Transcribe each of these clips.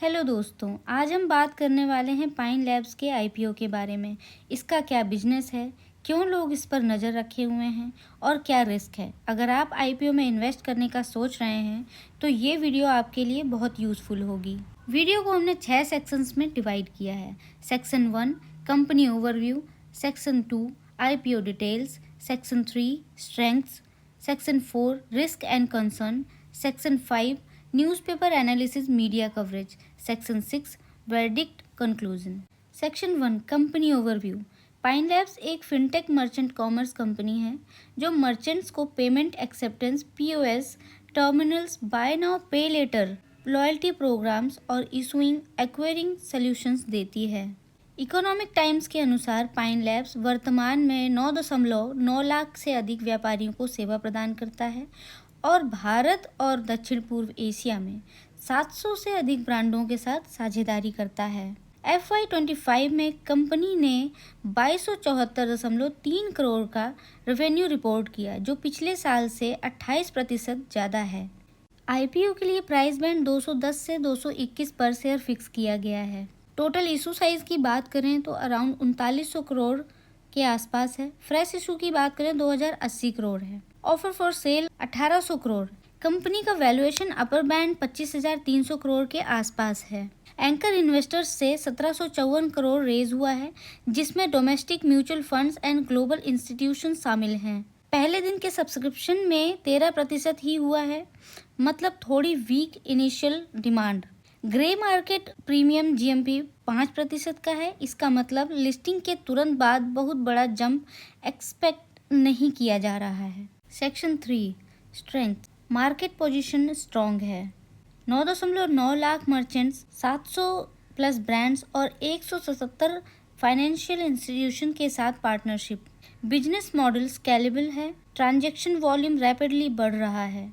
Hello दोस्तों, आज हम बात करने वाले हैं पाइन लैब्स के आईपीओ के बारे में। इसका क्या बिजनेस है, क्यों लोग इस पर नज़र रखे हुए हैं और क्या रिस्क है। अगर आप आईपीओ में इन्वेस्ट करने का सोच रहे हैं तो ये वीडियो आपके लिए बहुत यूज़फुल होगी। वीडियो को हमने 6 सेक्शंस में डिवाइड किया है। Section 1 company overview, section 2 IPO details, section 3 strengths, section 4 risk and concern, section 5 newspaper analysis media coverage, section 6 verdict conclusion. Section 1 company overview. Pine Labs एक फिनटेक मर्चेंट कॉमर्स कंपनी है जो merchants को payment acceptance, POS, terminals, buy now pay later, loyalty programs और issuing acquiring solutions देती है। Economic times के अनुसार pine labs वर्तमान में 9.9 लाख से अधिक व्यापारियों को सेवा प्रदान करता है और भारत और दक्षिण पूर्व एशिया में 700 से अधिक ब्रांडों के साथ साझेदारी करता है। FY25 में कंपनी ने 2274.3 करोड़ का रेवेन्यू रिपोर्ट किया, जो पिछले साल से 28% ज़्यादा है। आईपीओ के लिए प्राइस बैंड 210 से 221 पर शेयर फिक्स किया गया है। टोटल इशू साइज की बात करें तो अराउंड 3900 करोड़ के आसपास है। फ्रेश इशू की बात करें 2080 करोड़ है। Offer for sale 1800 crore. Company का वैल्यूएशन अपर बैंड 25,300 करोड़ के आसपास है। एंकर इन्वेस्टर्स से 1754 करोड़ रेज हुआ है, जिसमें domestic mutual funds and global institution शामिल हैं। पहले दिन के सब्सक्रिप्शन में 13% ही हुआ है, मतलब थोड़ी weak initial demand. Grey market premium GMP 5% का है। इसका मतलब लिस्टिंग के तुरंत बाद बहुत बड़ा जंप एक्सपेक्ट नहीं किया जा रहा है। Section 3 strength. Market position strong है। 9.9 लाख मर्चेंट्स, 700 प्लस ब्रांड्स और 177 फाइनेंशियल इंस्टीट्यूशन के साथ पार्टनरशिप। बिजनेस मॉडल स्केलेबल है। ट्रांजैक्शन वॉल्यूम रैपिडली बढ़ रहा है।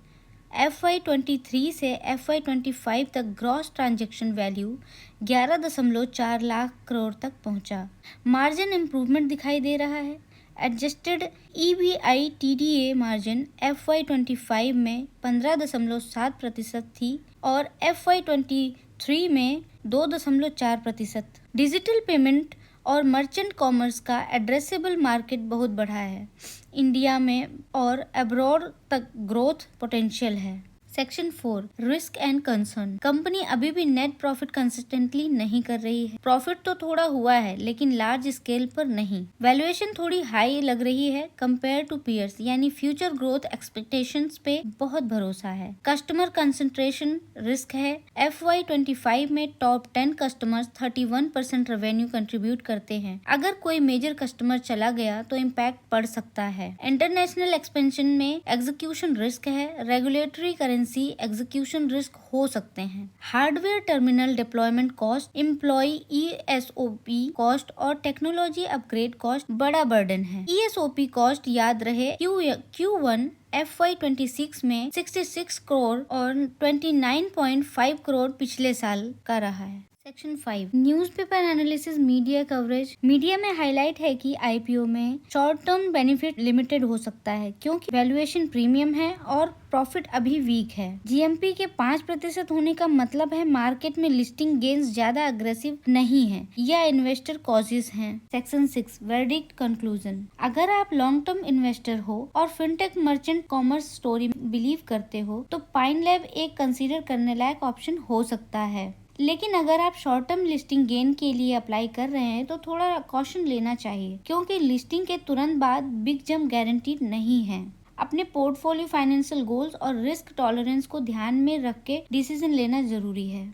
FY23 से FY25 तक gross transaction value 11.4 lakh crore तक पहुंचा। मार्जिन इम्प्रूवमेंट दिखाई दे रहा है। एडजस्टेड EBITDA मार्जिन FY25 में 15.7% थी और FY23 में 2.4%। डिजिटल पेमेंट और मर्चेंट कॉमर्स का एड्रेसेबल मार्केट बहुत बड़ा है। इंडिया में और अब्रॉड तक ग्रोथ पोटेंशियल है। Section 4 risk and concern. Company अभी भी नेट प्रॉफिट कंसिस्टेंटली नहीं कर रही है। प्रॉफिट तो थोड़ा हुआ है, लेकिन लार्ज स्केल पर नहीं। वैल्यूएशन थोड़ी हाई लग रही है कंपेयर टू पीयर्स, यानी फ्यूचर ग्रोथ एक्सपेक्टेशंस पे बहुत भरोसा है। कस्टमर कंसंट्रेशन रिस्क है। FY25 में टॉप 10 कस्टमर्स 31% रेवेन्यू कंट्रीब्यूट करते हैं। अगर कोई मेजर कस्टमर चला गया तो इम्पैक्ट पड़ सकता है। इंटरनेशनल एक्सपेंशन में एग्जीक्यूशन रिस्क है। रेगुलेटरी एग्जीक्यूशन रिस्क हो सकते हैं। Hardware terminal deployment cost, employ ESOP cost और टेक्नोलॉजी अपग्रेड कॉस्ट बड़ा बर्डन है। ESOP कॉस्ट याद रहे Q1 FY26 में 66 करोड़ और 29.5 करोड़ पिछले साल का रहा है। Section 5 newspaper analysis media coverage. Media में हाईलाइट है कि आईपीओ में शॉर्ट टर्म बेनिफिट लिमिटेड हो सकता है, क्योंकि वैल्यूएशन प्रीमियम है और प्रॉफिट अभी वीक है। जीएमपी के 5% होने का मतलब है मार्केट में लिस्टिंग गेन्स ज्यादा अग्रेसिव नहीं है या इन्वेस्टर कॉजेस हैं। Section 6 verdict conclusion. अगर आप लॉन्ग टर्म इन्वेस्टर हो और fintech merchant commerce story believe करते हो तो पाइन लैब एक कंसीडर करने लायक ऑप्शन हो सकता है। लेकिन अगर आप शॉर्ट टर्म लिस्टिंग गेन के लिए अप्लाई कर रहे हैं तो थोड़ा कॉशन लेना चाहिए, क्योंकि लिस्टिंग के तुरंत बाद बिग जंप गारंटीड नहीं है। अपने पोर्टफोलियो, फाइनेंशियल गोल्स और रिस्क टॉलरेंस को ध्यान में रख के डिसीजन लेना जरूरी है।